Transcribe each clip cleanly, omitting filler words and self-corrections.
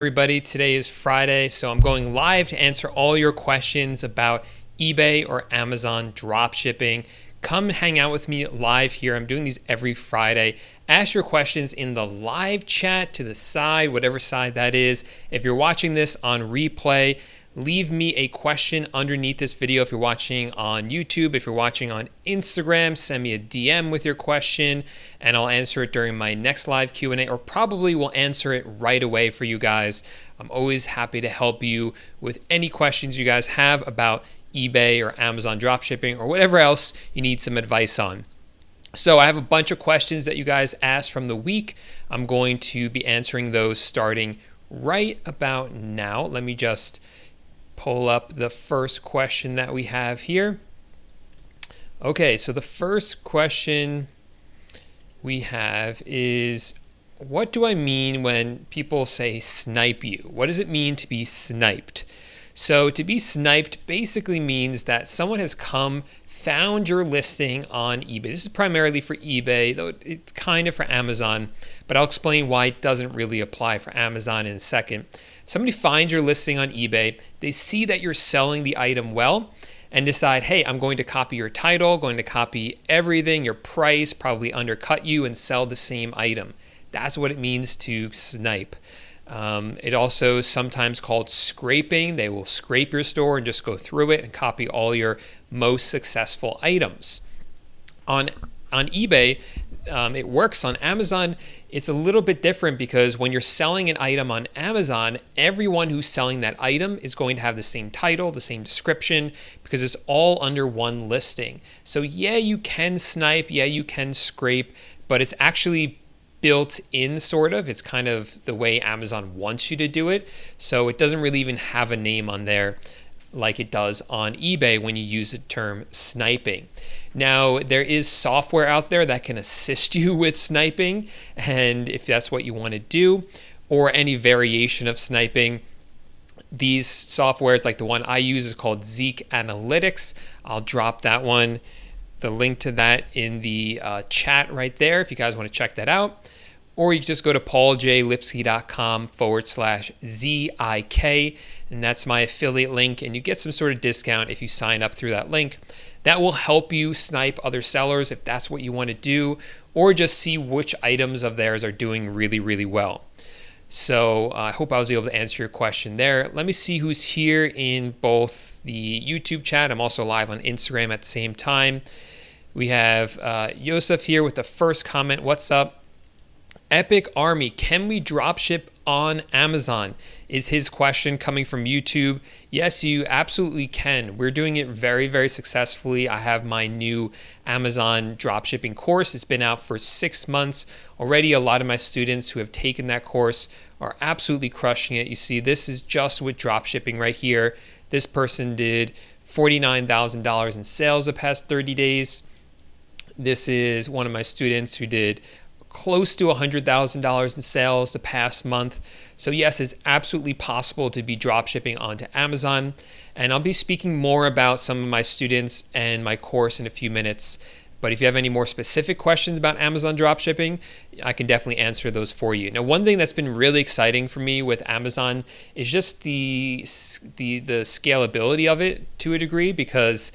Everybody, today is Friday, so I'm going live to answer all your questions about eBay or Amazon dropshipping. Come hang out with me live here. I'm doing these every Friday. Ask your questions in the live chat to the side, whatever side that is. If you're watching this on replay, leave me a question underneath this video. If you're watching on YouTube, if you're watching on Instagram, send me a DM with your question and I'll answer it during my next live Q&A, or probably will answer it right away for you guys. I'm always happy to help you with any questions you guys have about eBay or Amazon dropshipping or whatever else you need some advice on. So I have a bunch of questions that you guys asked from the week. I'm going to be answering those starting right about now. Let me just pull up the first question that we have here. Okay, so the first question we have is, what do I mean when people say snipe you? What does it mean to be sniped? So to be sniped basically means that someone has found your listing on eBay. This is primarily for eBay, though it's kind of for Amazon, but I'll explain why it doesn't really apply for Amazon in a second. Somebody finds your listing on eBay, they see that you're selling the item well, and decide, hey, I'm going to copy your title, going to copy everything, your price, probably undercut you and sell the same item. That's what it means to snipe. It also is sometimes called scraping. They will scrape your store and just go through it and copy all your most successful items. On eBay, it works. On Amazon, it's a little bit different because when you're selling an item on Amazon, everyone who's selling that item is going to have the same title, the same description, because it's all under one listing. So yeah, you can snipe, yeah, you can scrape, but it's actually built in, sort of. It's kind of the way Amazon wants you to do it. So it doesn't really even have a name on there like it does on eBay when you use the term sniping. Now, there is software out there that can assist you with sniping, and if that's what you want to do, or any variation of sniping. These softwares, like the one I use, is called Zeek Analytics. I'll drop that one, the link to that, in the chat right there if you guys want to check that out. Or you just go to pauljlipsky.com/ZIK, and that's my affiliate link, and you get some sort of discount if you sign up through that link. That will help you snipe other sellers if that's what you want to do, or just see which items of theirs are doing really, really well. So I hope I was able to answer your question there. Let me see who's here in both the YouTube chat. I'm also live on Instagram at the same time. We have Yosef here with the first comment. What's up? Epic Army, can we dropship on Amazon? Is his question coming from YouTube. Yes, you absolutely can. We're doing it very, very successfully. I have my new Amazon dropshipping course. It's been out for 6 months. Already a lot of my students who have taken that course are absolutely crushing it. You see, this is just with dropshipping right here. This person did $49,000 in sales the past 30 days. This is one of my students who did close to $100,000 in sales the past month. So yes, it's absolutely possible to be dropshipping onto Amazon. And I'll be speaking more about some of my students and my course in a few minutes. But if you have any more specific questions about Amazon dropshipping, I can definitely answer those for you. Now, one thing that's been really exciting for me with Amazon is just the scalability of it to a degree, because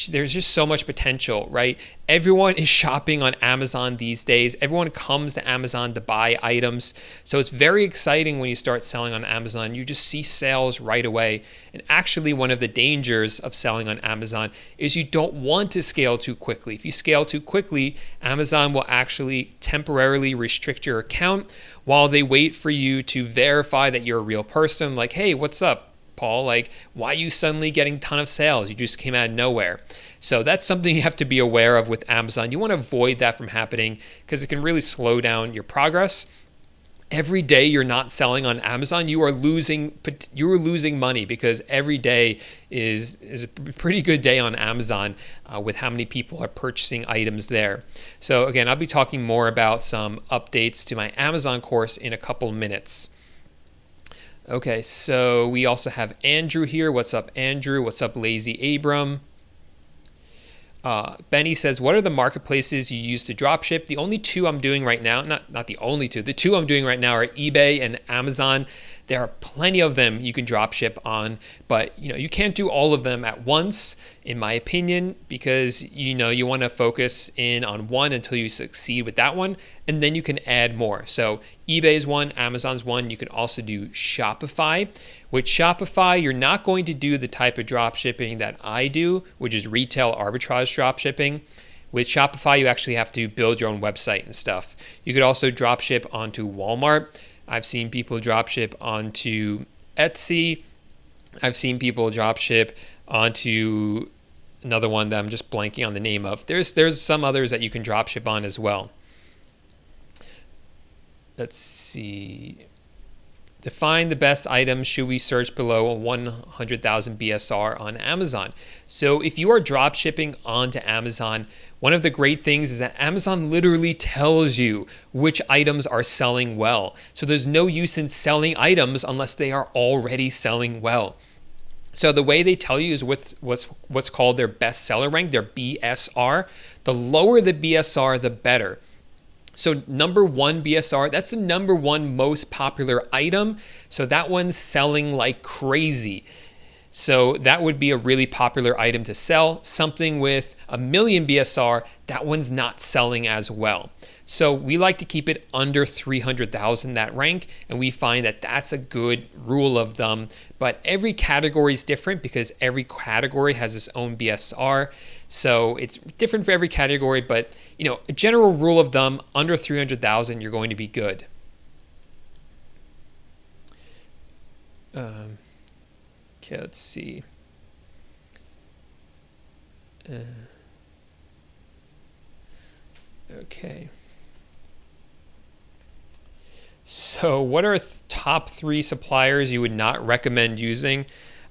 there's just so much potential, right? Everyone is shopping on Amazon these days. Everyone comes to Amazon to buy items. So it's very exciting when you start selling on Amazon. You just see sales right away. And actually, one of the dangers of selling on Amazon is you don't want to scale too quickly. If you scale too quickly, Amazon will actually temporarily restrict your account while they wait for you to verify that you're a real person. Like, hey, what's up, Paul? Like, why are you suddenly getting a ton of sales? You just came out of nowhere. So that's something you have to be aware of with Amazon. You want to avoid that from happening because it can really slow down your progress. Every day you're not selling on Amazon, you are losing money, because every day is a pretty good day on Amazon with how many people are purchasing items there. So again, I'll be talking more about some updates to my Amazon course in a couple minutes. Okay, so we also have Andrew here. What's up, Andrew? What's up, Lazy Abram? Benny says, what are the marketplaces you use to dropship? The only two I'm doing right now, not the only two, the two I'm doing right now are eBay and Amazon. There are plenty of them you can drop ship on, but you can't do all of them at once, in my opinion, because you want to focus in on one until you succeed with that one, and then you can add more. So eBay's one, Amazon's one. You can also do Shopify. With Shopify, you're not going to do the type of drop shipping that I do, which is retail arbitrage drop shipping. With Shopify, you actually have to build your own website and stuff. You could also drop ship onto Walmart. I've seen people drop ship onto Etsy. I've seen people drop ship onto another one that I'm just blanking on the name of. There's some others that you can drop ship on as well. Let's see. To find the best items, should we search below 100,000 BSR on Amazon? So if you are drop shipping onto Amazon, one of the great things is that Amazon literally tells you which items are selling well. So there's no use in selling items unless they are already selling well. So the way they tell you is with what's called their bestseller rank, their BSR. The lower the BSR, the better. So number one BSR, that's the number one most popular item. So that one's selling like crazy. So that would be a really popular item to sell. Something with 1 million BSR, that one's not selling as well. So we like to keep it under 300,000, that rank, and we find that that's a good rule of thumb. But every category is different because every category has its own BSR. So it's different for every category, but a general rule of thumb, under 300,000, you're going to be good. Okay, let's see. Okay. So what are top 3 suppliers you would not recommend using?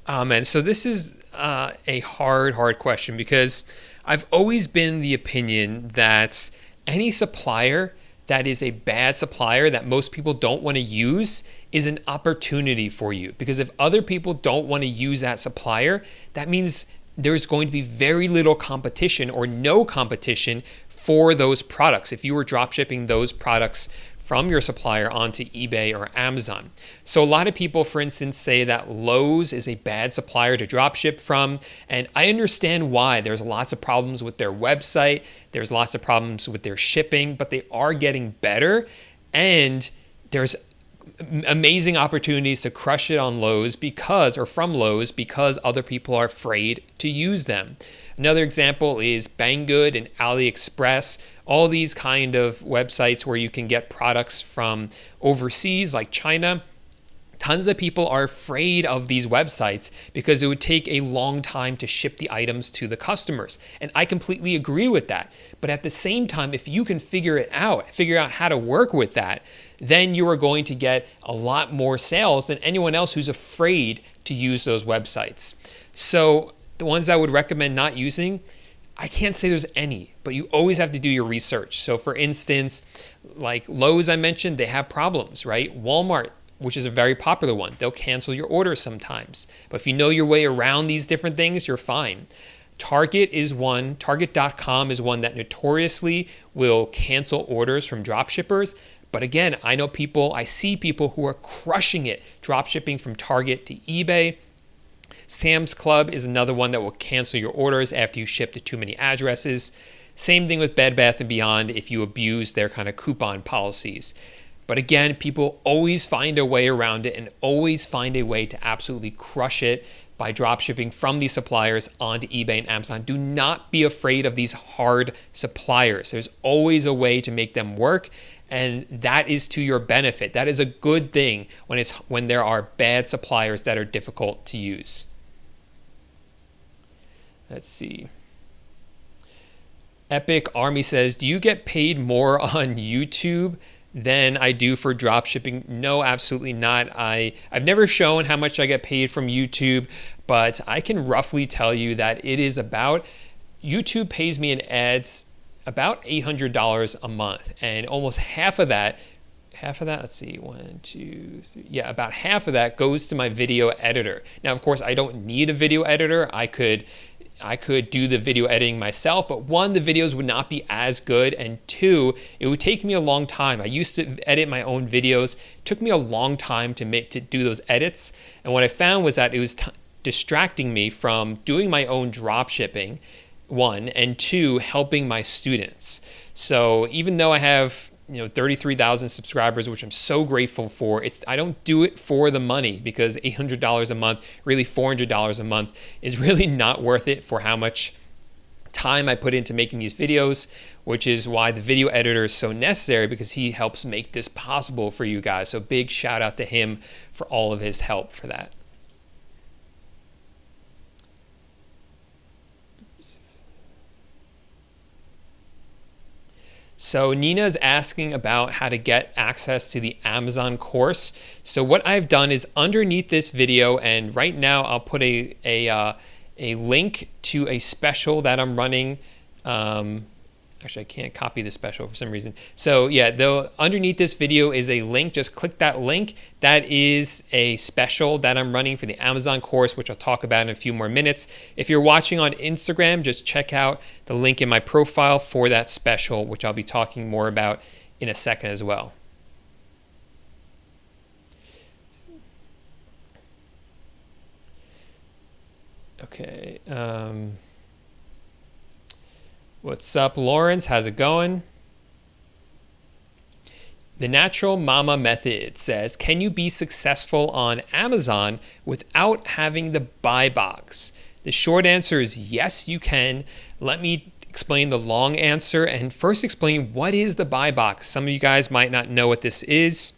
And so this is a hard question, because I've always been the opinion that any supplier that is a bad supplier that most people don't want to use is an opportunity for you. Because if other people don't want to use that supplier, that means there's going to be very little competition or no competition for those products if you were drop shipping those products from your supplier onto eBay or Amazon. So a lot of people, for instance, say that Lowe's is a bad supplier to dropship from, and I understand why. There's lots of problems with their website, there's lots of problems with their shipping, but they are getting better, and there's amazing opportunities to crush it on Lowe's from Lowe's because other people are afraid to use them. Another example is Banggood and AliExpress, all these kind of websites where you can get products from overseas like China. Tons of people are afraid of these websites because it would take a long time to ship the items to the customers. And I completely agree with that. But at the same time, if you can figure out how to work with that, then you are going to get a lot more sales than anyone else who's afraid to use those websites. So the ones I would recommend not using, I can't say there's any, but you always have to do your research. So for instance, like Lowe's I mentioned, they have problems, right? Walmart, which is a very popular one, they'll cancel your order sometimes. But if you know your way around these different things, you're fine. Target is one, Target.com is one that notoriously will cancel orders from dropshippers. But again, I see people who are crushing it, dropshipping from Target to eBay. Sam's Club is another one that will cancel your orders after you ship to too many addresses. Same thing with Bed Bath & Beyond if you abuse their kind of coupon policies. But again, people always find a way around it and always find a way to absolutely crush it by dropshipping from these suppliers onto eBay and Amazon. Do not be afraid of these hard suppliers. There's always a way to make them work, and that is to your benefit. That is a good thing when there are bad suppliers that are difficult to use. Let's see. Epic Army says, do you get paid more on YouTube than I do for drop shipping? No, absolutely not. I've never shown how much I get paid from YouTube, but I can roughly tell you that it is YouTube pays me in ads about $800 a month, and almost half of that, let's see, 1, 2, 3, yeah, about half of that goes to my video editor. Now, of course, I don't need a video editor. I could I could do the video editing myself, but one, the videos would not be as good, and two, it would take me a long time. I used to edit my own videos. It took me a long time to do those edits, and what I found was that it was distracting me from doing my own drop shipping, one, and two, helping my students. So even though I have 33,000 subscribers, which I'm so grateful for, I don't do it for the money, because $800 a month, really $400 a month, is really not worth it for how much time I put into making these videos, which is why the video editor is so necessary, because he helps make this possible for you guys. So big shout out to him for all of his help for that. So Nina's asking about how to get access to the Amazon course. So what I've done is underneath this video, and right now I'll put a link to a special that I'm running. Actually, I can't copy the special for some reason. So yeah, underneath this video is a link. Just click that link. That is a special that I'm running for the Amazon course, which I'll talk about in a few more minutes. If you're watching on Instagram, just check out the link in my profile for that special, which I'll be talking more about in a second as well. Okay. What's up, Lawrence? How's it going? The Natural Mama Method says, can you be successful on Amazon without having the buy box? The short answer is yes, you can. Let me explain the long answer and first explain what is the buy box. Some of you guys might not know what this is.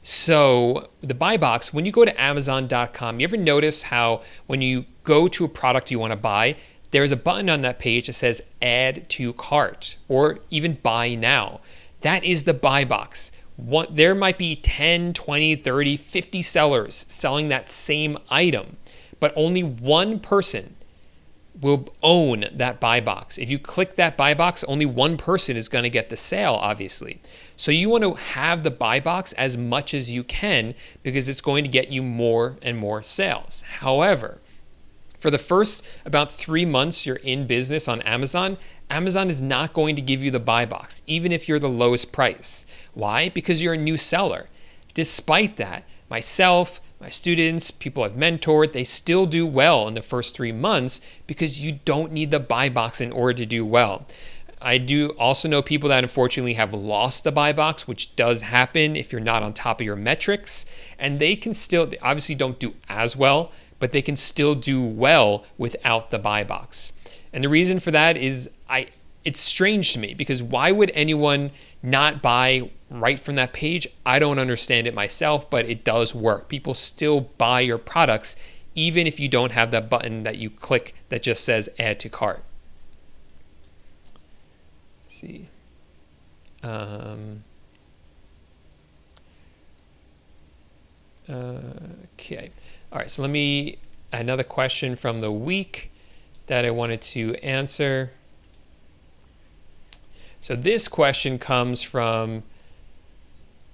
So the buy box, when you go to Amazon.com, you ever notice how when you go to a product you want to buy, there's a button on that page that says add to cart or even buy now. That is the buy box. There might be 10, 20, 30, 50 sellers selling that same item, but only one person will own that buy box. If you click that buy box, only one person is going to get the sale, obviously. So you want to have the buy box as much as you can, because it's going to get you more and more sales. However, for the first about 3 months you're in business on Amazon, Amazon is not going to give you the buy box, even if you're the lowest price. Why? Because you're a new seller. Despite that, myself, my students, people I've mentored, they still do well in the first 3 months because you don't need the buy box in order to do well. I do also know people that unfortunately have lost the buy box, which does happen if you're not on top of your metrics, and they obviously don't do as well, but they can still do well without the buy box. And the reason for that is it's strange to me, because why would anyone not buy right from that page? I don't understand it myself, but it does work. People still buy your products even if you don't have that button that you click that just says add to cart. Let's see. Okay. All right, so another question from the week that I wanted to answer. So this question comes from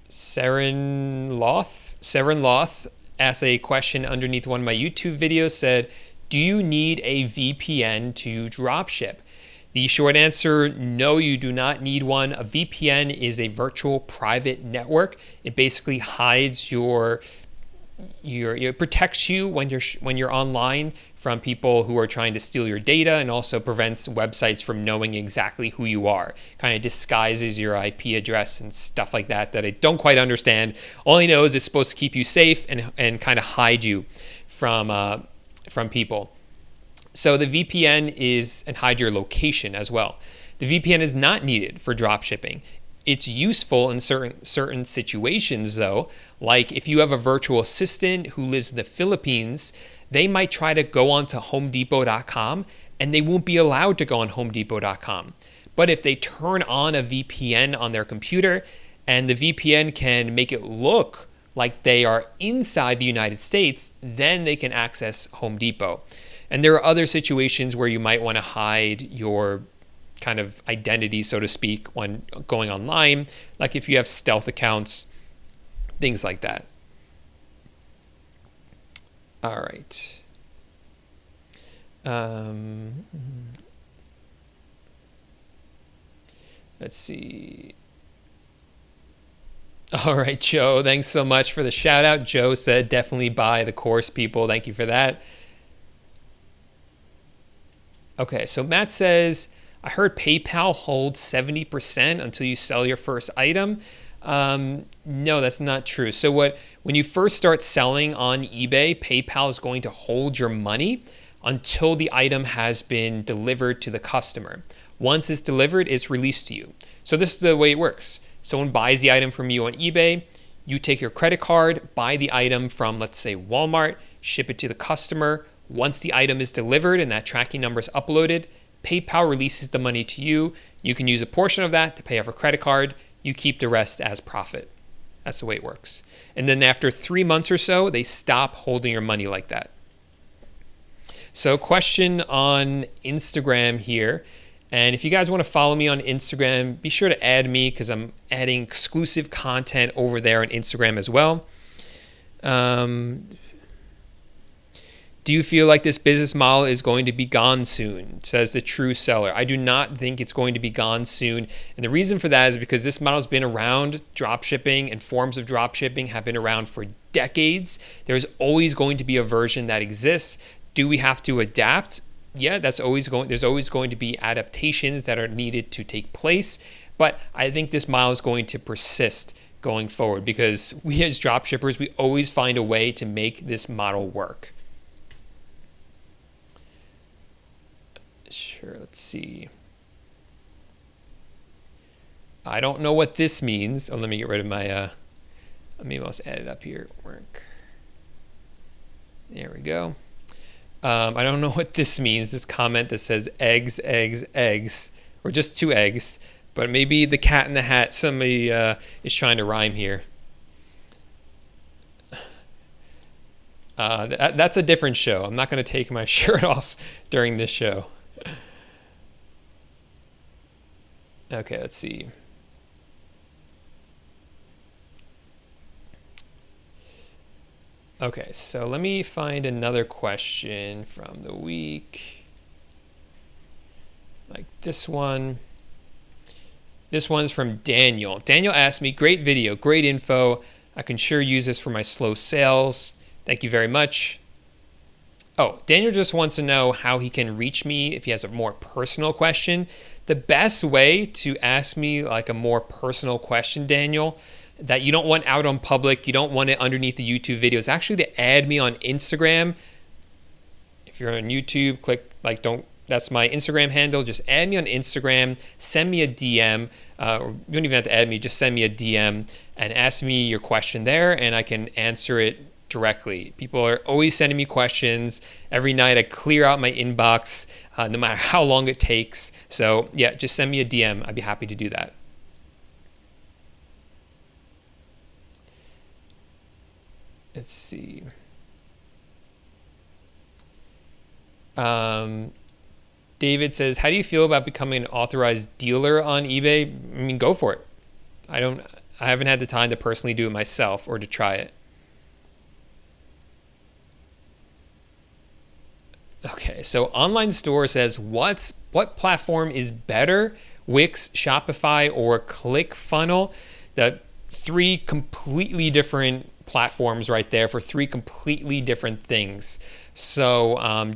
Seren Loth asked a question underneath one of my YouTube videos, said, do you need a VPN to dropship? The short answer, no, you do not need one. A VPN is a virtual private network. It basically hides it protects you when you're online from people who are trying to steal your data, and also prevents websites from knowing exactly who you are. Kind of disguises your IP address and stuff like that I don't quite understand. All I know is it's supposed to keep you safe and kind of hide you from people. So the VPN and hide your location as well. The VPN is not needed for dropshipping. It's useful in certain situations though, like if you have a virtual assistant who lives in the Philippines, they might try to go onto homedepot.com and they won't be allowed to go on homedepot.com. But if they turn on a VPN on their computer, and the VPN can make it look like they are inside the United States, then they can access Home Depot. And there are other situations where you might want to hide your kind of identity, so to speak, when going online, like if you have stealth accounts, things like that. All right. Um, let's see. All right, Joe, thanks so much for the shout out. Joe said definitely buy the course, people. Thank you for that. Okay, so Matt says, I heard PayPal holds 70% until you sell your first item. No, that's not true. So when you first start selling on eBay, PayPal is going to hold your money until the item has been delivered to the customer. Once it's delivered, it's released to you. So this is the way it works. Someone buys the item from you on eBay, you take your credit card, buy the item from, let's say, Walmart, ship it to the customer. Once the item is delivered and that tracking number is uploaded, PayPal releases the money to you. You can use a portion of that to pay off a credit card. You keep the rest as profit. That's the way it works. And then after 3 months or so, they stop holding your money like that. So question on Instagram here. And if you guys want to follow me on Instagram, be sure to add me because I'm adding exclusive content over there on Instagram as well. Do you feel like this business model is going to be gone soon? Says the true seller. I do not think it's going to be gone soon. And the reason for that is because this model has been around. Dropshipping and forms of dropshipping have been around for decades. There's always going to be a version that exists. Do we have to adapt? Yeah, there's always going to be adaptations that are needed to take place. But I think this model is going to persist going forward because we as dropshippers, we always find a way to make this model work. Sure, let's see. I don't know what this means. Oh, let me get rid of my, maybe I'll just add it up here. Work. There we go. I don't know what this means, this comment that says eggs, eggs, eggs, or just 2 eggs. But maybe the cat in the hat, somebody is trying to rhyme here. That's a different show. I'm not going to take my shirt off during this show. Okay, let's see. Okay, so let me find another question from the week. Like this one. This one's from Daniel. Daniel asked me, great video, great info. I can sure use this for my slow sales. Thank you very much. Oh, Daniel just wants to know how he can reach me if he has a more personal question. The best way to ask me like a more personal question, Daniel, that you don't want out on public, you don't want it underneath the YouTube video, is actually to add me on Instagram. If you're on YouTube, click like that's my Instagram handle. Just add me on Instagram, send me a DM, or you don't even have to add me, just send me a DM and ask me your question there and I can answer it directly. People are always sending me questions. Every night I clear out my inbox, no matter how long it takes. So yeah, just send me a DM. I'd be happy to do that. Let's see. David says, how do you feel about becoming an authorized dealer on eBay? I mean, go for it. I haven't had the time to personally do it myself or to try it. Okay, so online store says, what platform is better? Wix, Shopify, or ClickFunnels? The 3 completely different platforms right there for 3 completely different things. So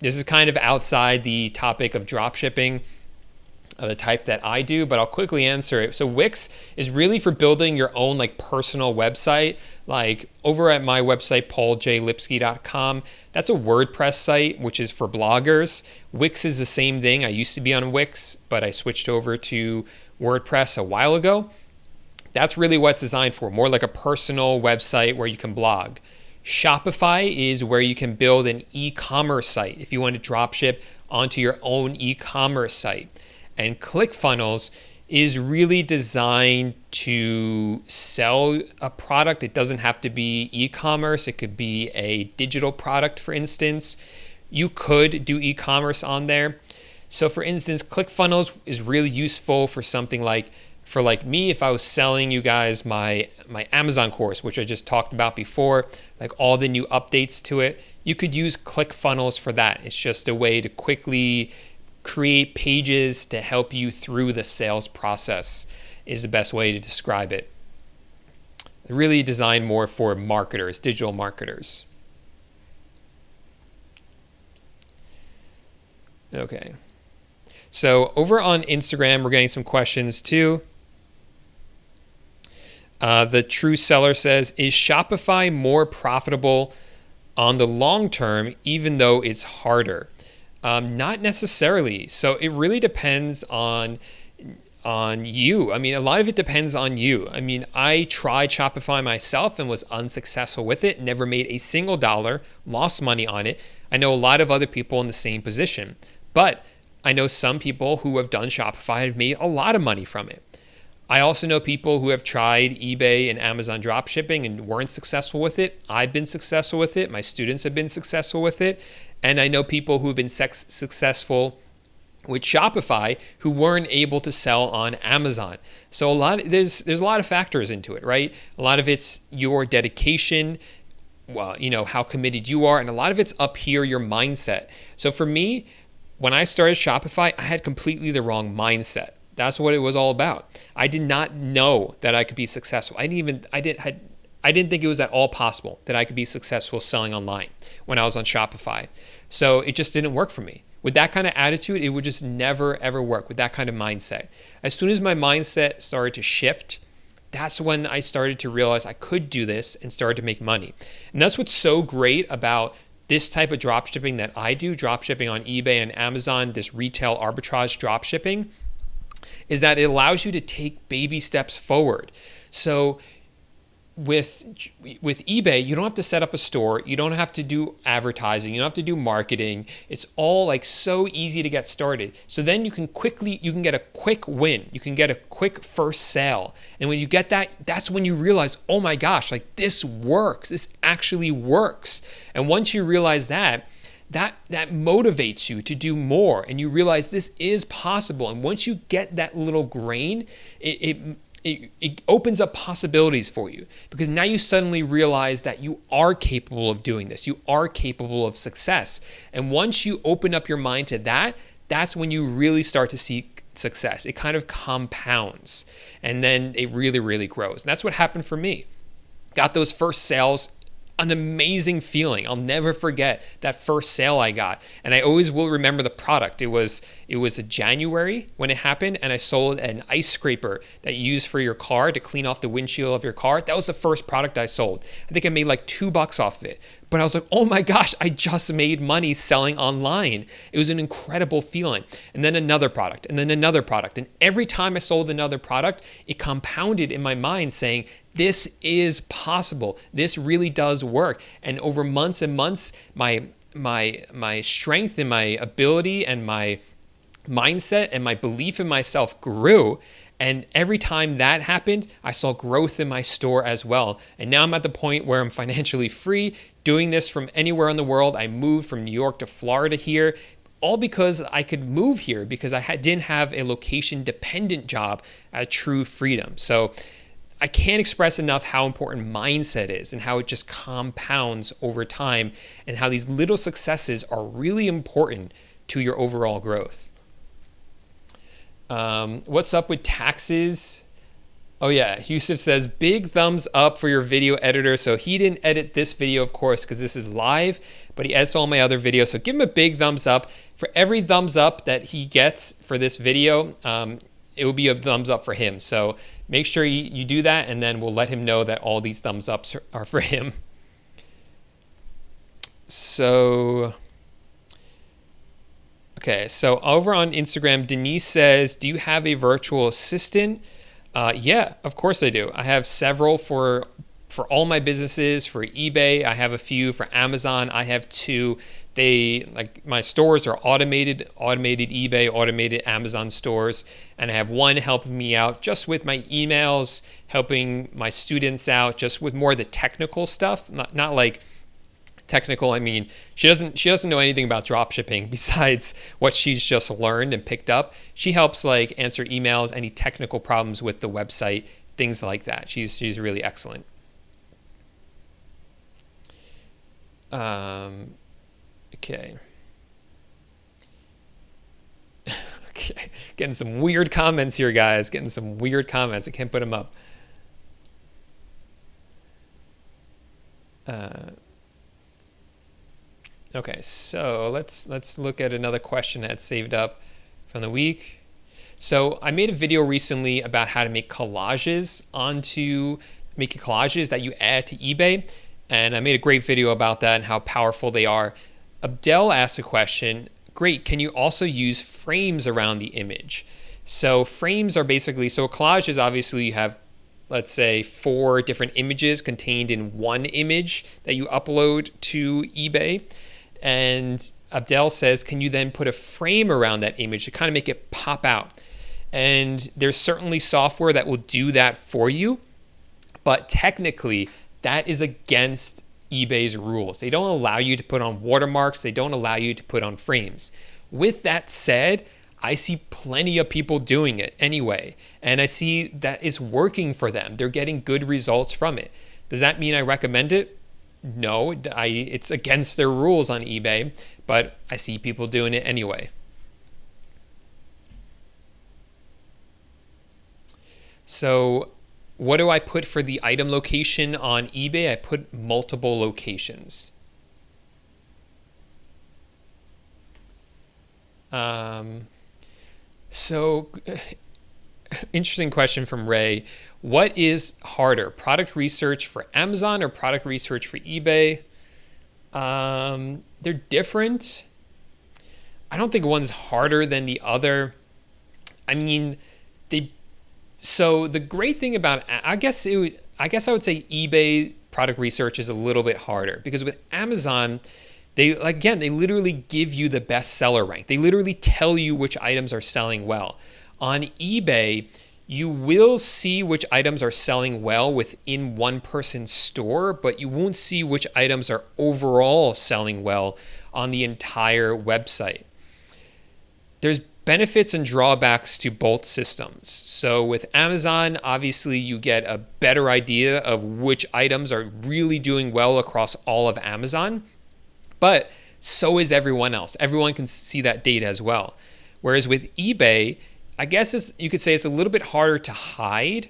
this is kind of outside the topic of dropshipping, the type that I do, but I'll quickly answer it. So Wix is really for building your own like personal website. Like over at my website, pauljlipsky.com, that's a WordPress site, which is for bloggers. Wix is the same thing. I used to be on Wix, but I switched over to WordPress a while ago. That's really what it's designed for, more like a personal website where you can blog. Shopify is where you can build an e-commerce site if you want to drop ship onto your own e-commerce site. And ClickFunnels is really designed to sell a product. It doesn't have to be e-commerce. It could be a digital product, for instance. You could do e-commerce on there. So for instance, ClickFunnels is really useful for something like, for like me, if I was selling you guys my Amazon course, which I just talked about before, like all the new updates to it, you could use ClickFunnels for that. It's just a way to quickly create pages to help you through the sales process is the best way to describe it. Really designed more for marketers, digital marketers. Okay. So over on Instagram, we're getting some questions too. The True Seller says, is Shopify more profitable on the long term, even though it's harder? Not necessarily. So it really depends on you. I mean, a lot of it depends on you. I mean, I tried Shopify myself and was unsuccessful with it, never made a single dollar, lost money on it. I know a lot of other people in the same position, but I know some people who have done Shopify and have made a lot of money from it. I also know people who have tried eBay and Amazon dropshipping and weren't successful with it. I've been successful with it. My students have been successful with it. And I know people who've been successful with Shopify who weren't able to sell on Amazon. So there's a lot of factors into it, right? A lot of it's your dedication, well, how committed you are, and a lot of it's up here, your mindset. So for me, when I started Shopify, I had completely the wrong mindset. That's what it was all about. I did not know that I could be successful. I didn't think it was at all possible that I could be successful selling online when I was on Shopify. So it just didn't work for me. With that kind of attitude, it would just never, ever work with that kind of mindset. As soon as my mindset started to shift, that's when I started to realize I could do this and started to make money. And that's what's so great about this type of dropshipping that I do, dropshipping on eBay and Amazon, this retail arbitrage dropshipping, is that it allows you to take baby steps forward. So with eBay, you don't have to set up a store. You don't have to do advertising. You don't have to do marketing. It's all like so easy to get started. So then you can get a quick win. You can get a quick first sale. And when you get that, that's when you realize, oh my gosh, like this works. This actually works. And once you realize that motivates you to do more, and you realize this is possible. And once you get that little grain, it opens up possibilities for you, because now you suddenly realize that you are capable of doing this. You are capable of success. And once you open up your mind to that, that's when you really start to see success. It kind of compounds, and then it really, really grows. And that's what happened for me. Got those first sales, an amazing feeling. I'll never forget that first sale I got. And I always will remember the product. It was a January when it happened, and I sold an ice scraper that you use for your car to clean off the windshield of your car. That was the first product I sold. I think I made like $2 off of it. But I was like, oh my gosh, I just made money selling online. It was an incredible feeling. And then another product, and then another product. And every time I sold another product, it compounded in my mind saying, this is possible. This really does work. And over months and months, my strength and my ability and my mindset and my belief in myself grew. And every time that happened, I saw growth in my store as well. And now I'm at the point where I'm financially free, doing this from anywhere in the world. I moved from New York to Florida here, all because I could move here because I didn't have a location-dependent job at true freedom. So I can't express enough how important mindset is and how it just compounds over time, and how these little successes are really important to your overall growth. What's up with taxes? Oh yeah, Yusuf says, big thumbs up for your video editor. So he didn't edit this video, of course, because this is live, but he edits all my other videos. So give him a big thumbs up. For every thumbs up that he gets for this video, it will be a thumbs up for him. So make sure you do that, and then we'll let him know that all these thumbs ups are for him. So, okay, so over on Instagram, Denise says, do you have a virtual assistant? Yeah, of course I do. I have several for all my businesses. For eBay, I have a few. For Amazon, I have 2. My stores are automated eBay, automated Amazon stores, and I have one helping me out just with my emails, helping my students out just with more of the technical stuff, not like technical. I mean, she doesn't know anything about dropshipping besides what she's just learned and picked up. She helps like answer emails, any technical problems with the website, things like that. She's really excellent. Okay. Okay. Getting some weird comments here, guys. Getting some weird comments. I can't put them up. Okay, so let's look at another question I had saved up from the week. So I made a video recently about how to make collages making collages that you add to eBay. And I made a great video about that and how powerful they are. Abdel asked a question, great, can you also use frames around the image? So frames are basically, so a collage is obviously you have, let's say, 4 different images contained in one image that you upload to eBay. And Abdel says, can you then put a frame around that image to kind of make it pop out? And there's certainly software that will do that for you, but technically that is against eBay's rules. They don't allow you to put on watermarks. They don't allow you to put on frames. With that said, I see plenty of people doing it anyway, and I see that it's working for them. They're getting good results from it. Does that mean I recommend it? No, it's against their rules on eBay, but I see people doing it anyway. So what do I put for the item location on eBay? I put multiple locations. So interesting question from Ray. What is harder, product research for Amazon or product research for eBay? They're different. I don't think one's harder than the other. I mean, so the great thing about, I guess I would say eBay product research is a little bit harder, because with Amazon, they literally give you the best seller rank. They literally tell you which items are selling well. On eBay, you will see which items are selling well within one person's store, but you won't see which items are overall selling well on the entire website. There's benefits and drawbacks to both systems. So with Amazon, obviously you get a better idea of which items are really doing well across all of Amazon, but so is everyone else. Everyone can see that data as well. Whereas with eBay, I guess you could say it's a little bit harder to hide.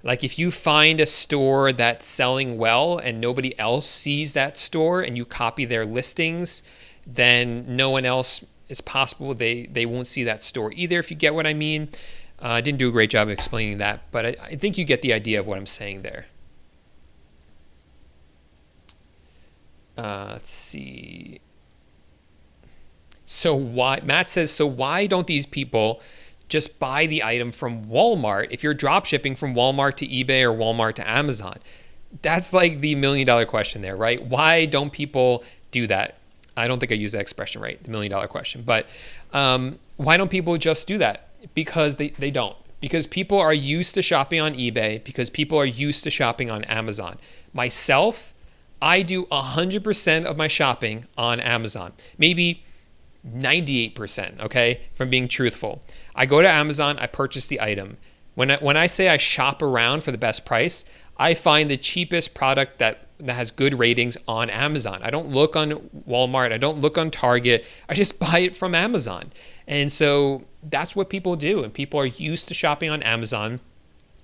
Like if you find a store that's selling well and nobody else sees that store and you copy their listings, then no one else, it's possible they won't see that store either, if you get what I mean. I didn't do a great job of explaining that, but I think you get the idea of what I'm saying there. Let's see. So Matt says, why don't these people just buy the item from Walmart if you're drop shipping from Walmart to eBay or Walmart to Amazon? That's like the $1 million question there, right? Why don't people do that? I don't think I used that expression right, the $1 million question. But why don't people just do that? Because they don't. Because people are used to shopping on eBay, because people are used to shopping on Amazon. Myself, I do 100% of my shopping on Amazon. Maybe 98%, okay, from being truthful. I go to Amazon, I purchase the item. When I say I shop around for the best price, I find the cheapest product that has good ratings on Amazon. I don't look on Walmart. I don't look on Target. I just buy it from Amazon. And so that's what people do. And people are used to shopping on Amazon.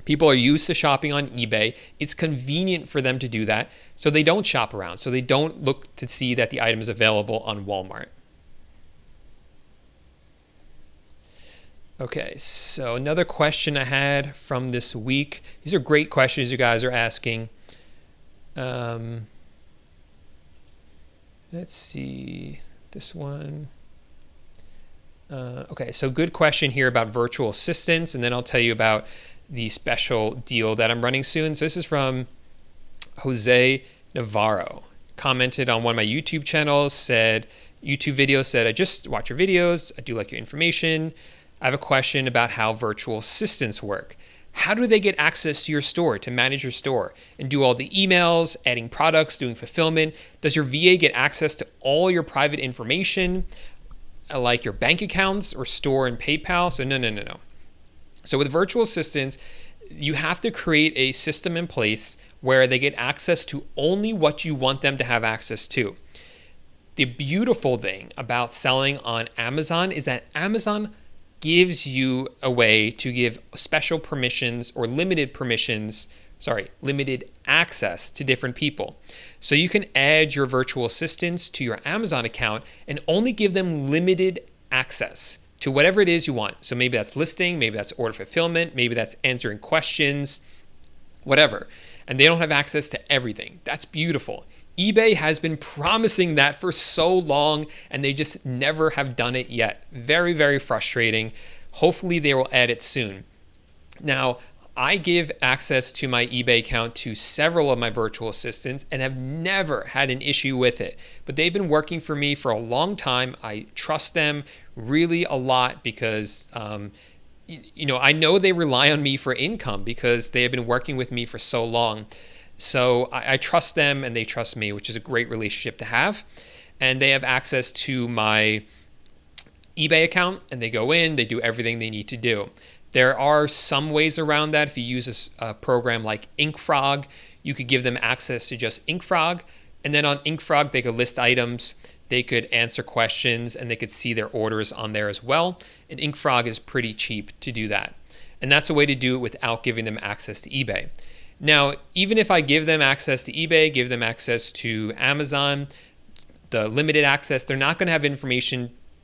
People are used to shopping on eBay. It's convenient for them to do that. So they don't shop around. So they don't look to see that the item is available on Walmart. Okay, so another question I had from this week. These are great questions you guys are asking. Let's see this one. Okay, so good question here about virtual assistants, and then I'll tell you about the special deal that I'm running soon. So this is from Jose Navarro. Commented on one of my YouTube channels, said, I just watch your videos. I do like your information. I have a question about how virtual assistants work. How do they get access to your store, to manage your store and do all the emails, adding products, doing fulfillment? Does your VA get access to all your private information, like your bank accounts or store and PayPal? So no. So with virtual assistants, you have to create a system in place where they get access to only what you want them to have access to. The beautiful thing about selling on Amazon is that Amazon gives you a way to give special permissions or limited access to different people. So you can add your virtual assistants to your Amazon account and only give them limited access to whatever it is you want. So maybe that's listing, maybe that's order fulfillment, maybe that's answering questions, whatever. And they don't have access to everything. That's beautiful. eBay has been promising that for so long, and they just never have done it yet. Very, very frustrating. Hopefully they will add it soon. Now, I give access to my eBay account to several of my virtual assistants and have never had an issue with it. But they've been working for me for a long time. I trust them really a lot because I know they rely on me for income because they have been working with me for so long. So I trust them and they trust me, which is a great relationship to have. And they have access to my eBay account and they go in, they do everything they need to do. There are some ways around that. If you use a program like InkFrog, you could give them access to just InkFrog. And then on InkFrog, they could list items, they could answer questions, and they could see their orders on there as well. And InkFrog is pretty cheap to do that. And that's a way to do it without giving them access to eBay. Now, even if I give them access to eBay, give them access to Amazon, the limited access, they're not going to have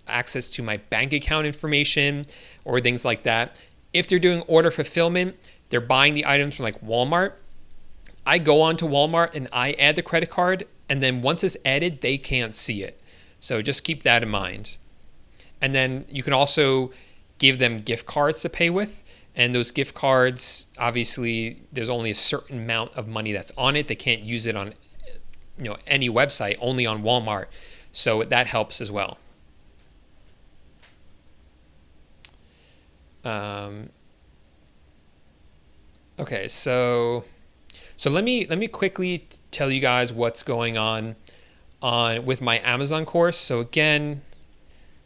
access to my bank account information or things like that. If they're doing order fulfillment, they're buying the items from like Walmart. I go on to Walmart and I add the credit card, and then once it's added, they can't see it. So just keep that in mind. And then you can also give them gift cards to pay with. And those gift cards, obviously, there's only a certain amount of money that's on it. They can't use it on any website, only on Walmart. So that helps as well. Okay, so let me quickly tell you guys what's going on with my Amazon course. So again,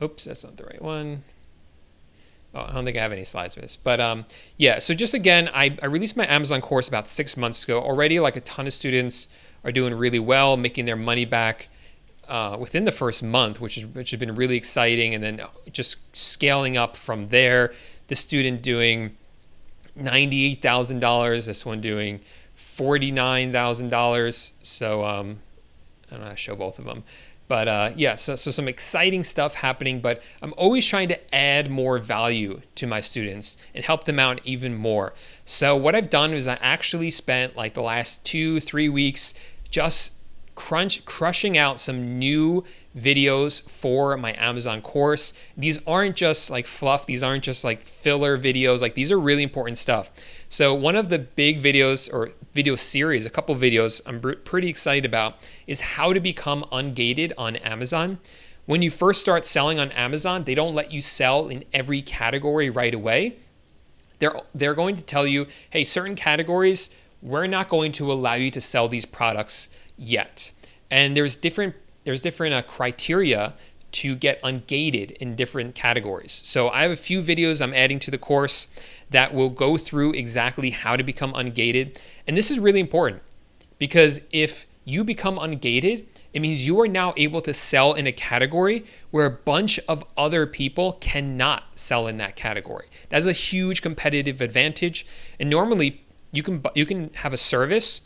oops, that's not the right one. Oh, I don't think I have any slides for this, but yeah. So just again, I released my Amazon course about 6 months ago. Already, like a ton of students are doing really well, making their money back within the first month, which has been really exciting. And then just scaling up from there. The student doing $98,000. This one doing $49,000. So I don't know how to show both of them. But yeah, so some exciting stuff happening, but I'm always trying to add more value to my students and help them out even more. So what I've done is I actually spent like the last 2-3 weeks just crushing out some new videos for my Amazon course. These aren't just like fluff. These aren't just like filler videos. Like these are really important stuff. So one of the big videos or video series, a couple videos I'm pretty excited about is how to become ungated on Amazon. When you first start selling on Amazon, they don't let you sell in every category right away. They're going to tell you, hey, certain categories, we're not going to allow you to sell these products yet. And there's different criteria to get ungated in different categories. So I have a few videos I'm adding to the course that will go through exactly how to become ungated. And this is really important because if you become ungated, it means you are now able to sell in a category where a bunch of other people cannot sell in that category. That's a huge competitive advantage. And normally you can have a service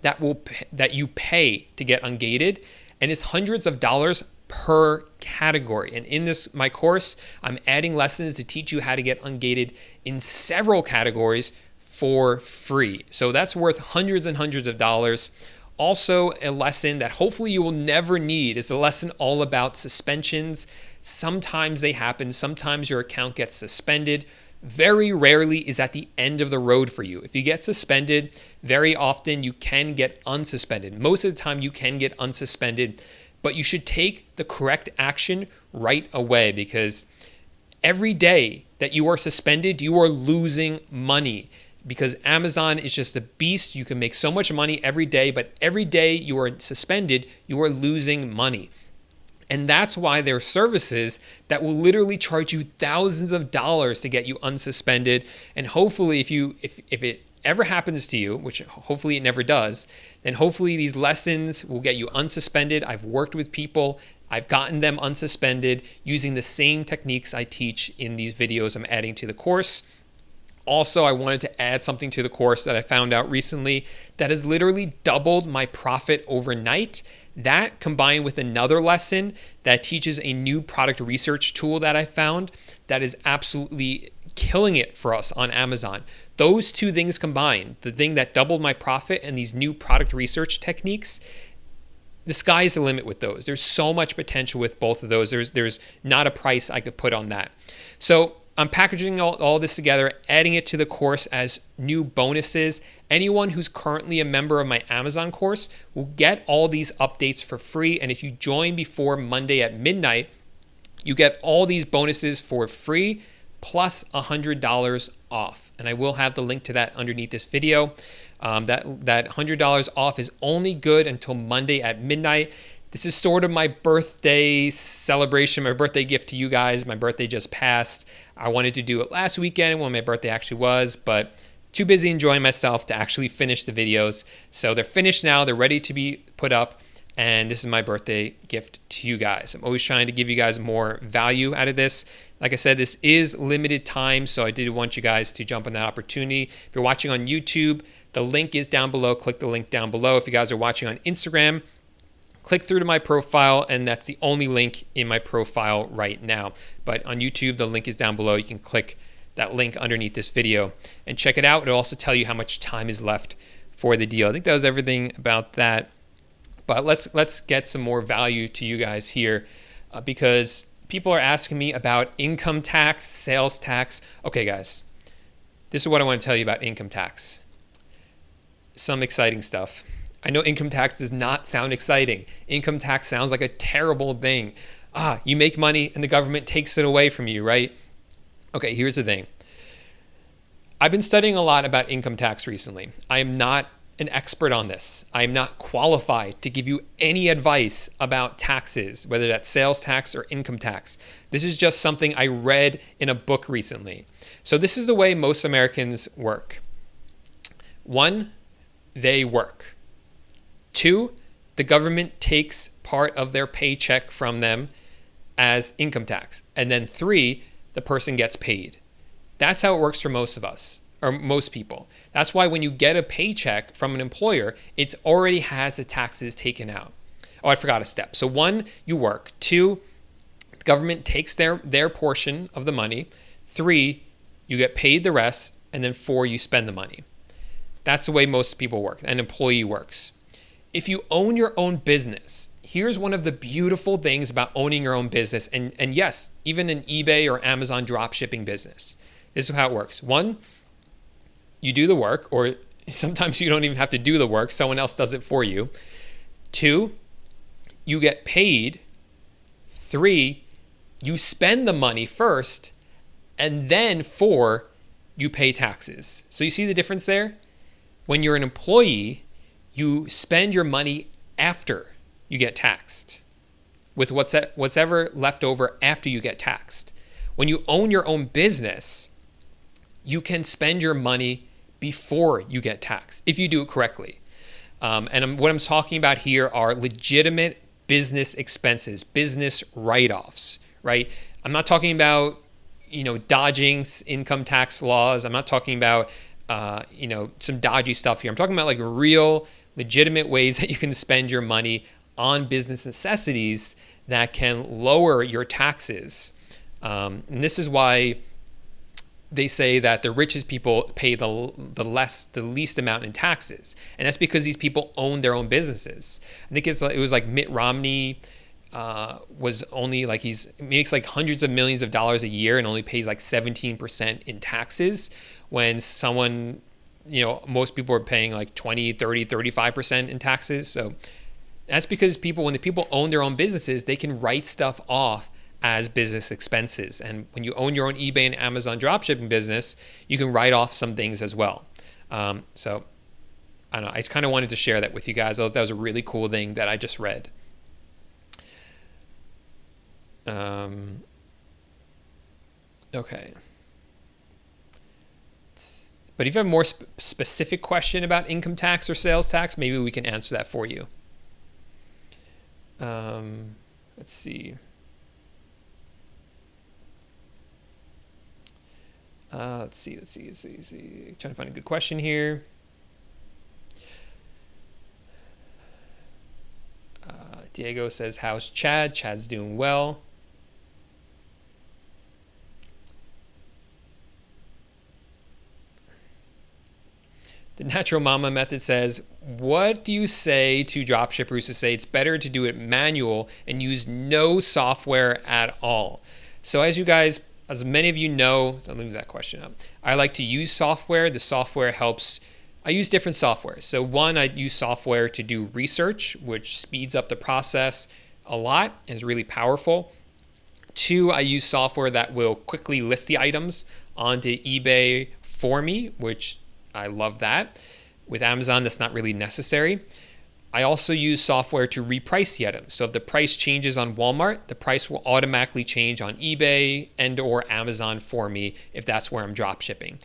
that you pay to get ungated, and it's hundreds of dollars per category. And in my course, I'm adding lessons to teach you how to get ungated in several categories for free. So that's worth hundreds and hundreds of dollars. Also, a lesson that hopefully you will never need is a lesson all about suspensions. Sometimes they happen. Sometimes your account gets suspended. Very rarely is at the end of the road for you. If you get suspended, very often you can get unsuspended. Most of the time you can get unsuspended, but you should take the correct action right away because every day that you are suspended, you are losing money because Amazon is just a beast. You can make so much money every day, but every day you are suspended, you are losing money. And that's why there are services that will literally charge you thousands of dollars to get you unsuspended. And hopefully if it ever happens to you, which hopefully it never does, then hopefully these lessons will get you unsuspended. I've worked with people, I've gotten them unsuspended using the same techniques I teach in these videos I'm adding to the course. Also, I wanted to add something to the course that I found out recently that has literally doubled my profit overnight. That combined with another lesson that teaches a new product research tool that I found that is absolutely killing it for us on Amazon. Those two things combined, the thing that doubled my profit and these new product research techniques, the sky's the limit with those. There's so much potential with both of those. There's not a price I could put on that. So I'm packaging all this together, adding it to the course as new bonuses. Anyone who's currently a member of my Amazon course will get all these updates for free. And if you join before Monday at midnight, you get all these bonuses for free plus $100 off. And I will have the link to that underneath this video. That $100 off is only good until Monday at midnight. This is sort of my birthday celebration, my birthday gift to you guys. My birthday just passed. I wanted to do it last weekend when my birthday actually was, but too busy enjoying myself to actually finish the videos. So they're finished now. They're ready to be put up. And this is my birthday gift to you guys. I'm always trying to give you guys more value out of this. Like I said, this is limited time, so I did want you guys to jump on that opportunity. If you're watching on YouTube, the link is down below. Click the link down below. If you guys are watching on Instagram, click through to my profile, and that's the only link in my profile right now. But on YouTube, the link is down below. You can click that link underneath this video and check it out. It'll also tell you how much time is left for the deal. I think that was everything about that. But let's get some more value to you guys here because people are asking me about income tax, sales tax. Okay, guys, this is what I want to tell you about income tax. Some exciting stuff. I know income tax does not sound exciting. Income tax sounds like a terrible thing. You make money and the government takes it away from you, right? Okay, here's the thing. I've been studying a lot about income tax recently. I am not an expert on this. I am not qualified to give you any advice about taxes, whether that's sales tax or income tax. This is just something I read in a book recently. So this is the way most Americans work. 1, they work. 2, the government takes part of their paycheck from them as income tax. And then 3, the person gets paid. That's how it works for most of us, or most people. That's why when you get a paycheck from an employer, it already has the taxes taken out. Oh, I forgot a step. So 1, you work. 2, the government takes their portion of the money. 3, you get paid the rest. And then 4, you spend the money. That's the way most people work. An employee works. If you own your own business, here's one of the beautiful things about owning your own business. And yes, even an eBay or Amazon dropshipping business. This is how it works. 1, you do the work, or sometimes you don't even have to do the work. Someone else does it for you. 2, you get paid. 3, you spend the money first. And then 4, you pay taxes. So you see the difference there? When you're an employee, you spend your money after you get taxed with what's ever left over after you get taxed. When you own your own business, you can spend your money before you get taxed if you do it correctly. What I'm talking about here are legitimate business expenses, business write-offs, right? I'm not talking about, dodging income tax laws. I'm not talking about, some dodgy stuff here. I'm talking about like real, legitimate ways that you can spend your money on business necessities that can lower your taxes. And this is why they say that the richest people pay the least amount in taxes. And that's because these people own their own businesses. I think it was like Mitt Romney was only like he makes like hundreds of millions of dollars a year and only pays like 17% in taxes when someone, most people are paying like 20, 30, 35% in taxes. So that's because when the people own their own businesses, they can write stuff off as business expenses. And when you own your own eBay and Amazon dropshipping business, you can write off some things as well. So I don't know. I just kind of wanted to share that with you guys. I thought that was a really cool thing that I just read. Okay. But if you have a more specific question about income tax or sales tax, maybe we can answer that for you. Let's see. Let's see. Trying to find a good question here. Diego says, how's Chad? Chad's doing well. The Natural Mama Method says, what do you say to dropshippers who say it's better to do it manual and use no software at all? So as many of you know, so let me leave that question up. I like to use software. The software helps. I use different software. So one, I use software to do research, which speeds up the process a lot and is really powerful. Two, I use software that will quickly list the items onto eBay for me, which I love that. With Amazon, that's not really necessary. I also use software to reprice the items. So if the price changes on Walmart, the price will automatically change on eBay and or Amazon for me if that's where I'm drop shipping.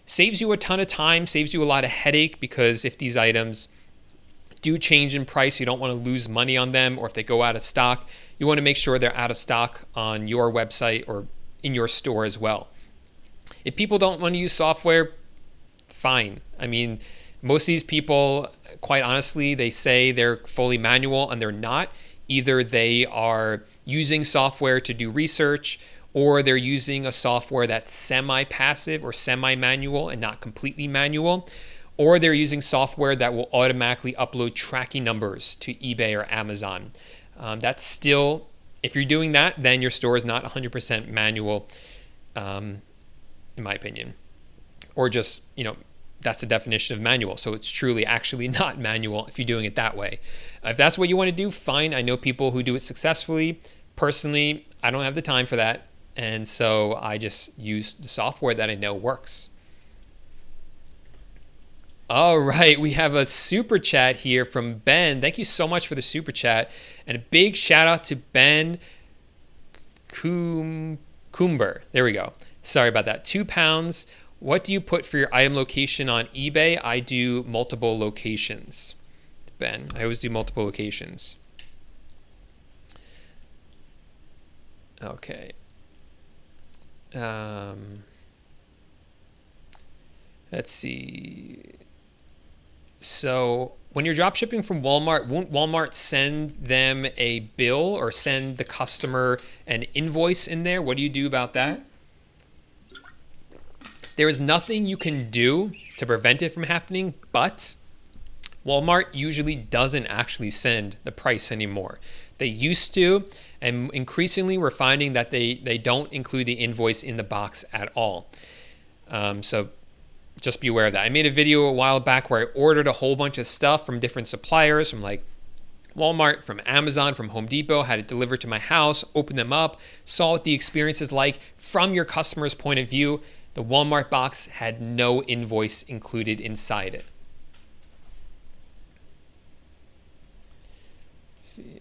Saves you a ton of time, saves you a lot of headache, because if these items do change in price, you don't want to lose money on them, or if they go out of stock, you want to make sure they're out of stock on your website or in your store as well. If people don't want to use software, fine. I mean, most of these people, quite honestly, they say they're fully manual and they're not. Either they are using software to do research, or they're using a software that's semi-passive or semi-manual and not completely manual, or they're using software that will automatically upload tracking numbers to eBay or Amazon. That's still, if you're doing that, then your store is not 100% manual, in my opinion. Or just, that's the definition of manual. So it's truly actually not manual if you're doing it that way. If that's what you want to do, fine. I know people who do it successfully. Personally, I don't have the time for that. And so I just use the software that I know works. All right, we have a super chat here from Ben. Thank you so much for the super chat. And a big shout out to Ben Coomber. There we go. Sorry about that. £2. What do you put for your item location on eBay? I do multiple locations. Ben, I always do multiple locations. Okay. Let's see. So when you're drop shipping from Walmart, won't Walmart send them a bill or send the customer an invoice in there? What do you do about that? There is nothing you can do to prevent it from happening, but Walmart usually doesn't actually send the price anymore. They used to, and increasingly we're finding that they don't include the invoice in the box at all. So just be aware of that. I made a video a while back where I ordered a whole bunch of stuff from different suppliers, from like Walmart, from Amazon, from Home Depot, had it delivered to my house, opened them up, saw what the experience is like from your customer's point of view. The Walmart box had no invoice included inside it. Let's see.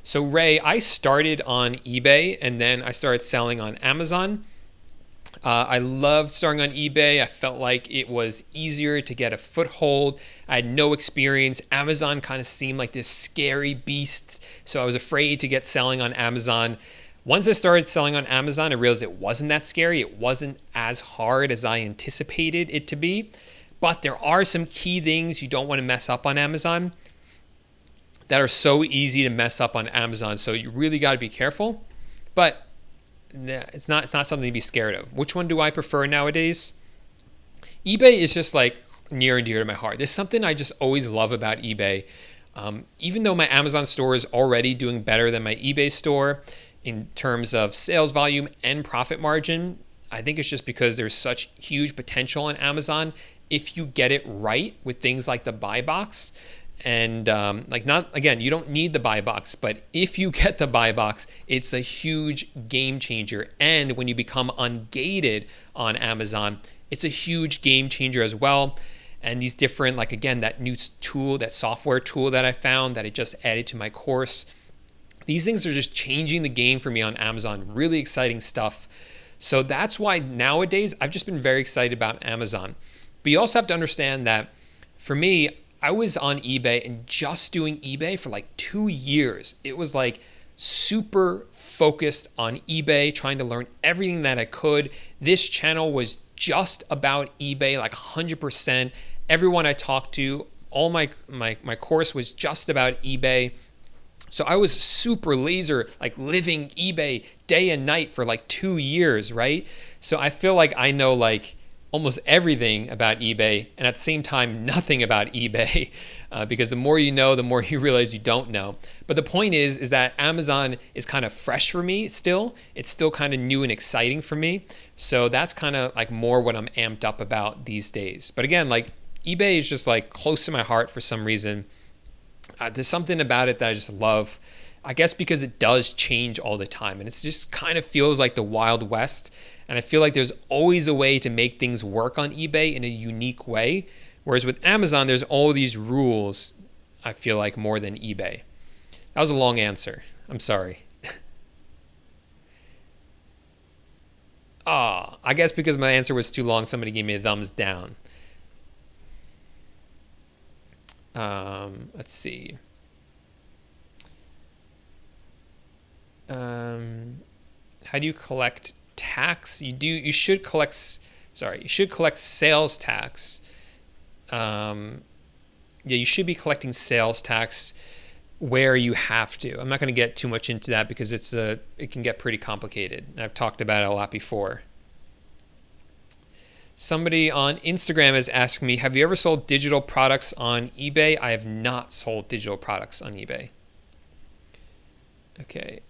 So Ray, I started on eBay and then I started selling on Amazon. I loved starting on eBay. I felt like it was easier to get a foothold. I had no experience. Amazon kind of seemed like this scary beast, so I was afraid to get selling on Amazon. Once I started selling on Amazon, I realized it wasn't that scary. It wasn't as hard as I anticipated it to be. But there are some key things you don't want to mess up on Amazon that are so easy to mess up on Amazon. So you really got to be careful. But it's not something to be scared of. Which one do I prefer nowadays? eBay is just like near and dear to my heart. There's something I just always love about eBay. Even though my Amazon store is already doing better than my eBay store in terms of sales volume and profit margin, I think it's just because there's such huge potential on Amazon if you get it right with things like the buy box. And you don't need the buy box, but if you get the buy box, it's a huge game changer. And when you become ungated on Amazon, it's a huge game changer as well. And these different, that new tool, that software tool that I found that I just added to my course, these things are just changing the game for me on Amazon. Really exciting stuff. So that's why nowadays I've just been very excited about Amazon. But you also have to understand that for me, I was on eBay and just doing eBay for like 2 years. It was like super focused on eBay, trying to learn everything that I could. This channel was just about eBay, like 100%. Everyone I talked to, all my course was just about eBay. So I was super laser, like living eBay day and night for like 2 years, right? So I feel like I know like almost everything about eBay, and at the same time, nothing about eBay, because the more you know, the more you realize you don't know. But the point is that Amazon is kind of fresh for me still. It's still kind of new and exciting for me. So that's kind of like more what I'm amped up about these days. But again, like eBay is just like close to my heart for some reason. There's something about it that I just love. I guess because it does change all the time, and it just kind of feels like the Wild West. And I feel like there's always a way to make things work on eBay in a unique way. Whereas with Amazon, there's all these rules, I feel like, more than eBay. That was a long answer. I'm sorry. I guess because my answer was too long, somebody gave me a thumbs down. Let's see. How do you collect tax? You should collect sales tax. You should be collecting sales tax where you have to. I'm not going to get too much into that because it can get pretty complicated. I've talked about it a lot before. Somebody on Instagram is asking me, have you ever sold digital products on eBay? I have not sold digital products on eBay. Okay.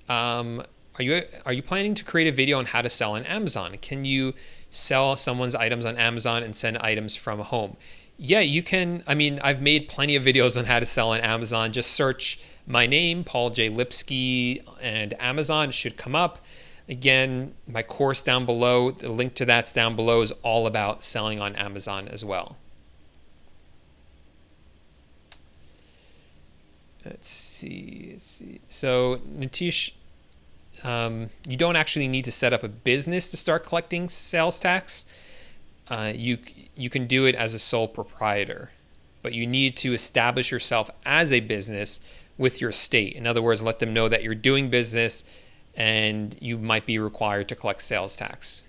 Are you planning to create a video on how to sell on Amazon? Can you sell someone's items on Amazon and send items from home? Yeah, you can. I mean, I've made plenty of videos on how to sell on Amazon. Just search my name, Paul J. Lipsky, and Amazon. It should come up. Again, my course down below, the link to that's down below, is all about selling on Amazon as well. Let's see. So, Nitish, you don't actually need to set up a business to start collecting sales tax. You can do it as a sole proprietor, but you need to establish yourself as a business with your state. In other words, let them know that you're doing business and you might be required to collect sales tax.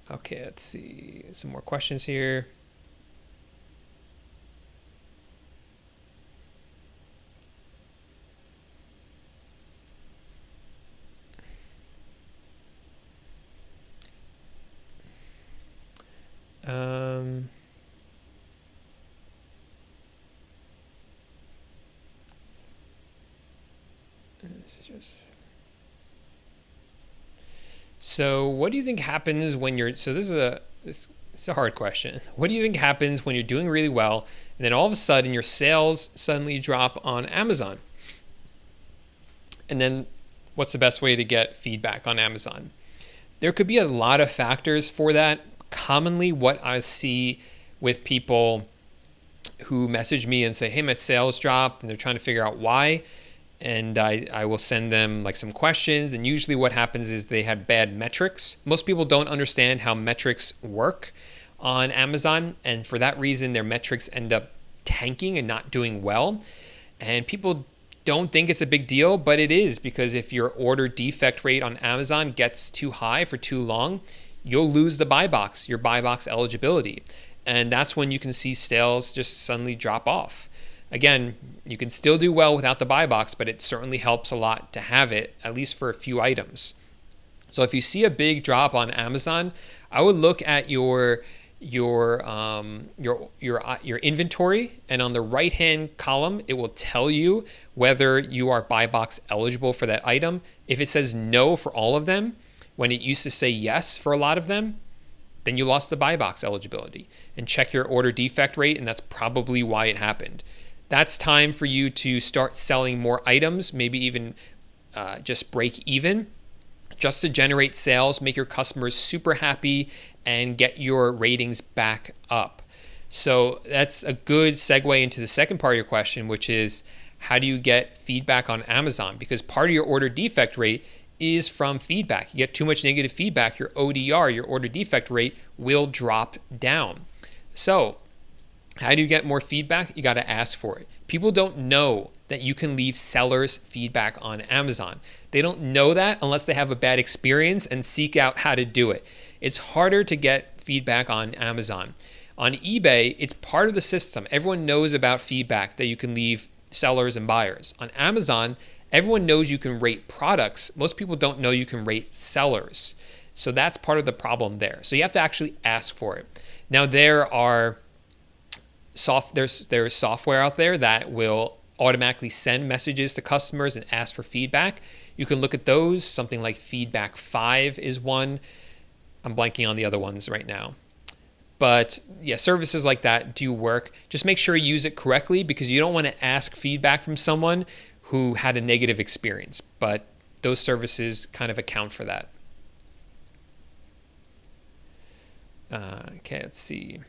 Okay, let's see. Some more questions here. So what do you think happens when you're, so this is it's a hard question. What do you think happens when you're doing really well and then all of a sudden your sales suddenly drop on Amazon? And then what's the best way to get feedback on Amazon? There could be a lot of factors for that. Commonly what I see with people who message me and say, hey, my sales dropped, and they're trying to figure out why. And I will send them like some questions. And usually what happens is they had bad metrics. Most people don't understand how metrics work on Amazon. And for that reason, their metrics end up tanking and not doing well. And people don't think it's a big deal, but it is, because if your order defect rate on Amazon gets too high for too long, you'll lose the buy box, your buy box eligibility. And that's when you can see sales just suddenly drop off. Again, you can still do well without the buy box, but it certainly helps a lot to have it, at least for a few items. So if you see a big drop on Amazon, I would look at your inventory, and on the right-hand column, it will tell you whether you are buy box eligible for that item. If it says no for all of them, when it used to say yes for a lot of them, then you lost the buy box eligibility. And check your order defect rate, and that's probably why it happened. That's time for you to start selling more items, maybe even just break even, just to generate sales, make your customers super happy, and get your ratings back up. So that's a good segue into the second part of your question, which is how do you get feedback on Amazon? Because part of your order defect rate is from feedback. You get too much negative feedback, your ODR, your order defect rate, will drop down. So how do you get more feedback? You got to ask for it. People don't know that you can leave sellers feedback on Amazon. They don't know that unless they have a bad experience and seek out how to do it. It's harder to get feedback on Amazon. On eBay, it's part of the system. Everyone knows about feedback that you can leave sellers and buyers. On Amazon, everyone knows you can rate products. Most people don't know you can rate sellers. So that's part of the problem there. So you have to actually ask for it. Now there's software out there that will automatically send messages to customers and ask for feedback. You can look at those. Something like Feedback 5 is one. I'm blanking on the other ones right now. But yeah, services like that do work. Just make sure you use it correctly because you don't want to ask feedback from someone who had a negative experience. But those services kind of account for that. Okay, let's see.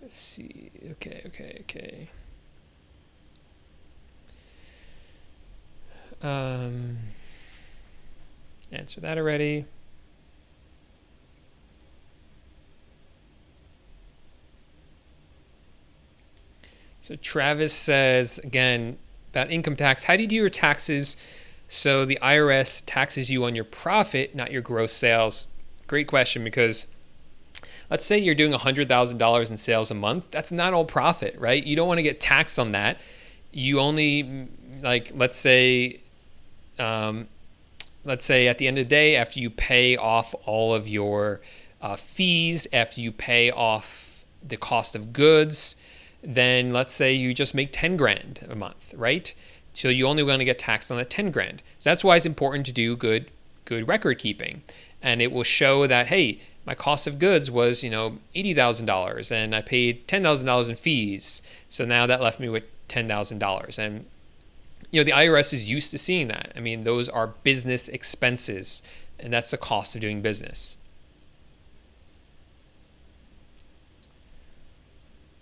Let's see. Okay. Answer that already. So Travis says, again, about income tax. How do you do your taxes so the IRS taxes you on your profit, not your gross sales? Great question, because let's say you're doing $100,000 in sales a month. That's not all profit, right? You don't want to get taxed on that. You only, like, let's say at the end of the day, after you pay off all of your fees, after you pay off the cost of goods, then let's say you just make 10 grand a month, right? So you only want to get taxed on that 10 grand. So that's why it's important to do good record keeping. And it will show that, hey, my cost of goods was, $80,000 and I paid $10,000 in fees. So now that left me with $10,000. And, the IRS is used to seeing that. I mean, those are business expenses, and that's the cost of doing business.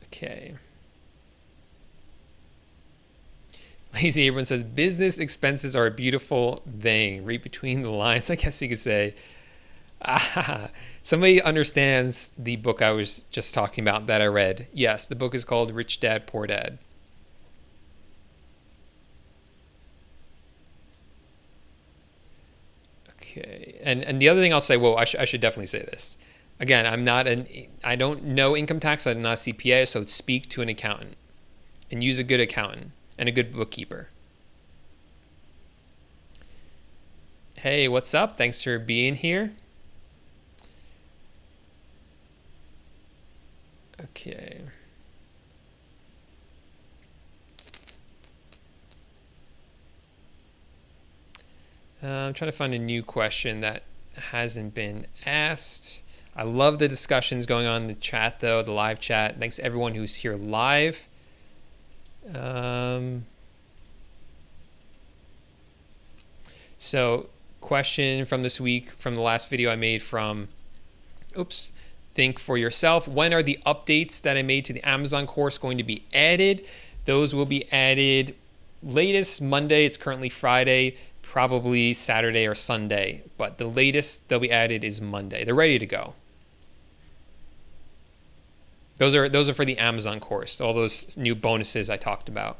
Okay. Lazy Abraham says, business expenses are a beautiful thing. Read between the lines, I guess you could say. Somebody understands the book I was just talking about that I read. Yes, the book is called Rich Dad, Poor Dad. Okay, and the other thing I'll say, I should definitely say this. Again, I don't know income tax. I'm not a CPA, so speak to an accountant and use a good accountant and a good bookkeeper. Hey, what's up? Thanks for being here. Okay. I'm trying to find a new question that hasn't been asked. I love the discussions going on in the chat, though, the live chat. Thanks to everyone who's here live. So, question from this week, from the last video I made from, Think for Yourself. When are the updates that I made to the Amazon course going to be added? Those will be added latest Monday. It's currently Friday, probably Saturday or Sunday, but the latest they'll be added is Monday. They're ready to go. Those are for the Amazon course, all those new bonuses I talked about.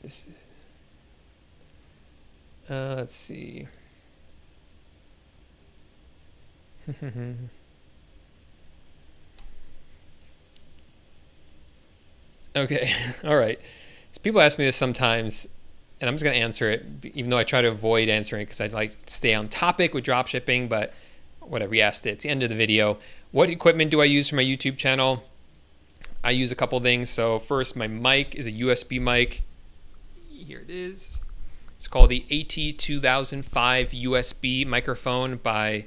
Let's see. Okay, all right. So people ask me this sometimes, and I'm just going to answer it, even though I try to avoid answering it because I like to stay on topic with dropshipping, but whatever, you asked it. It's the end of the video. What equipment do I use for my YouTube channel? I use a couple things. So first, my mic is a USB mic. Here it is. It's called the AT2005 USB microphone by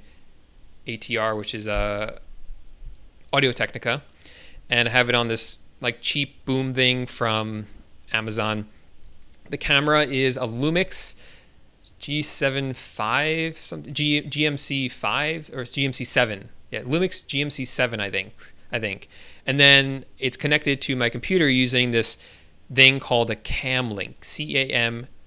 ATR, which is a Audio-Technica, and I have it on this like cheap boom thing from Amazon. The camera is a Lumix G7 something, GMC 5 or GMC 7. Yeah, Lumix GMC 7, I think. And then it's connected to my computer using this thing called a Camlink,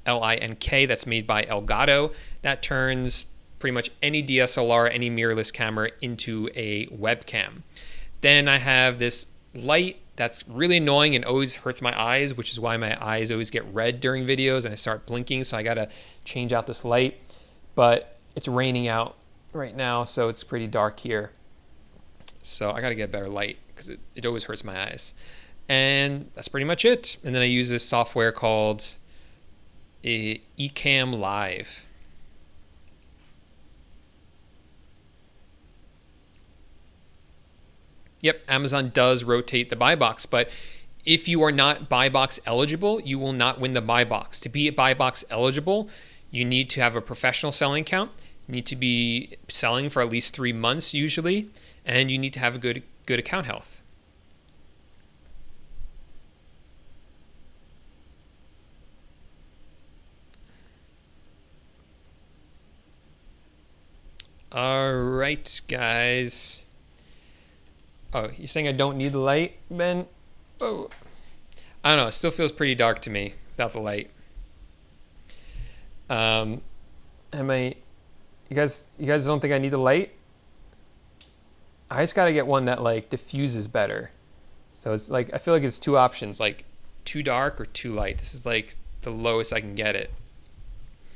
CAMLINK, that's made by Elgato. That turns pretty much any DSLR, any mirrorless camera into a webcam. Then I have this light that's really annoying and always hurts my eyes, which is why my eyes always get red during videos and I start blinking. So I gotta change out this light, but it's raining out right now, so it's pretty dark here. So I gotta get better light because it always hurts my eyes. And that's pretty much it. And then I use this software called Ecamm Live. Yep, Amazon does rotate the buy box, but if you are not buy box eligible, you will not win the buy box. To be buy box eligible, you need to have a professional selling account. You need to be selling for at least 3 months usually, and you need to have a good account health. All right, guys. Oh, you're saying I don't need the light, Ben? Oh, I don't know. It still feels pretty dark to me without the light. Am I? You guys don't think I need the light? I just gotta get one that like diffuses better. So it's like I feel like it's two options, like too dark or too light. This is like the lowest I can get it.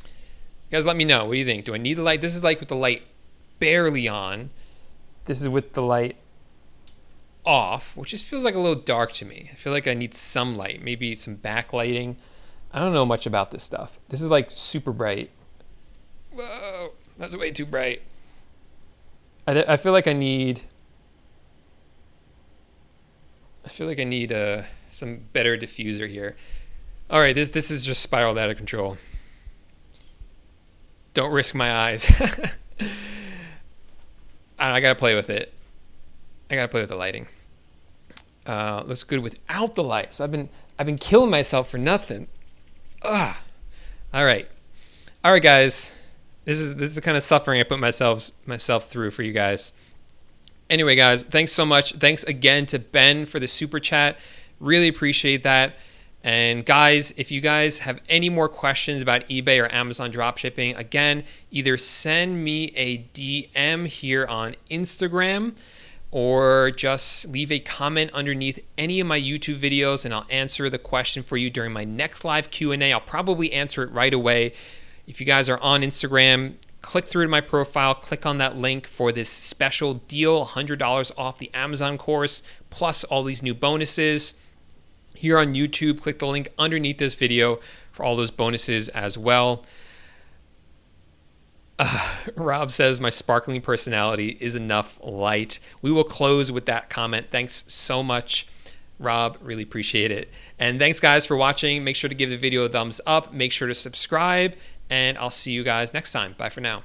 You guys, let me know. What do you think? Do I need the light? This is like with the light barely on. This is with the light off, which just feels like a little dark to me. I feel like I need some light, maybe some backlighting. I don't know much about this stuff. This is like super bright. Whoa, that's way too bright. I feel like I need some better diffuser here. All right, this is just spiraled out of control. Don't risk my eyes. I gotta play with it. I gotta play with the lighting. Looks good without the lights. I've been killing myself for nothing. Ugh. All right, guys. This is the kind of suffering I put myself through for you guys. Anyway, guys, thanks so much. Thanks again to Ben for the super chat. Really appreciate that. And guys, if you guys have any more questions about eBay or Amazon dropshipping, again, either send me a DM here on Instagram or just leave a comment underneath any of my YouTube videos and I'll answer the question for you during my next live Q&A. I'll probably answer it right away. If you guys are on Instagram, click through to my profile, click on that link for this special deal, $100 off the Amazon course, plus all these new bonuses. Here on YouTube, click the link underneath this video for all those bonuses as well. Rob says, my sparkling personality is enough light. We will close with that comment. Thanks so much, Rob. Really appreciate it. And thanks, guys, for watching. Make sure to give the video a thumbs up. Make sure to subscribe. And I'll see you guys next time. Bye for now.